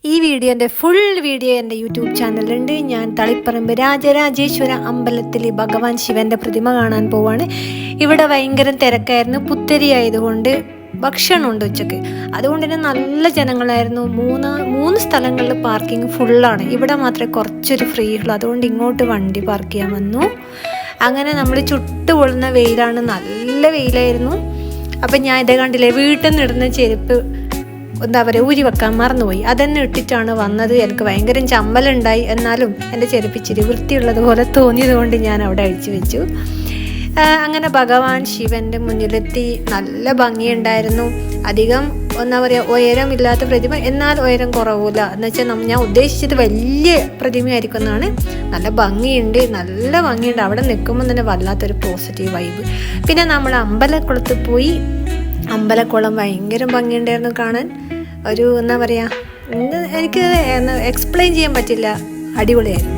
ഈ വീഡിയോൻ്റെ full video എൻ്റെ യൂട്യൂബ് ചാനലുണ്ട്. ഞാൻ തളിപ്പറമ്പ് രാജരാജേശ്വര അമ്പലത്തിൽ ഭഗവാൻ ശിവൻ്റെ പ്രതിമ കാണാൻ പോവാണ്. ഇവിടെ ഭയങ്കര തിരക്കായിരുന്നു. പുത്തരി ആയതുകൊണ്ട് ഭക്ഷണമുണ്ട് ഉച്ചക്ക്. അതുകൊണ്ട് തന്നെ നല്ല ജനങ്ങളായിരുന്നു. മൂന്ന് സ്ഥലങ്ങളിൽ പാർക്കിംഗ് ഫുള്ളാണ്. ഇവിടെ മാത്രമേ കുറച്ചൊരു ഫ്രീ ഉള്ളൂ. അതുകൊണ്ട് ഇങ്ങോട്ട് വണ്ടി പാർക്ക് ചെയ്യാൻ വന്നു. അങ്ങനെ നമ്മൾ ചുട്ടുപൊള്ളുന്ന വെയിലാണ്, നല്ല വെയിലായിരുന്നു. അപ്പം ഞാൻ ഇതേ കണ്ടില്ലേ, വീട്ടിൽ നിന്ന് ഇടുന്ന ചെരുപ്പ് എന്താ പറയുക, ഊരി വെക്കാൻ മറന്നുപോയി. അതെന്നെ ഇട്ടിട്ടാണ് വന്നത്. എനിക്ക് ഭയങ്കര ചമ്മലുണ്ടായി. എന്നാലും എൻ്റെ ചെരുപ്പിച്ചിരി വൃത്തിയുള്ളതുപോലെ തോന്നിയത് കൊണ്ട് ഞാൻ അവിടെ അഴിച്ചു വെച്ചു. അങ്ങനെ ഭഗവാൻ ശിവൻ്റെ മുന്നിലെത്തി. നല്ല ഭംഗിയുണ്ടായിരുന്നു. അധികം എന്താ പറയുക, ഉയരമില്ലാത്ത പ്രതിമ, എന്നാൽ ഉയരം കുറവില്ല. എന്ന് വെച്ചാൽ ഞാൻ ഉദ്ദേശിച്ചത് വലിയ പ്രതിമയായിരിക്കും എന്നാണ്. നല്ല ഭംഗിയുണ്ട്. അവിടെ നിൽക്കുമ്പോൾ തന്നെ വല്ലാത്തൊരു പോസിറ്റീവ് വൈബ്. പിന്നെ നമ്മൾ അമ്പലക്കുളത്ത് പോയി. അമ്പലക്കുളം ഭയങ്കര ഭംഗിയുണ്ടായിരുന്നു കാണാൻ. ഒരു എന്താ പറയുക, എനിക്ക് എക്സ്പ്ലെയിൻ ചെയ്യാൻ പറ്റില്ല, അടിപൊളിയായിരുന്നു.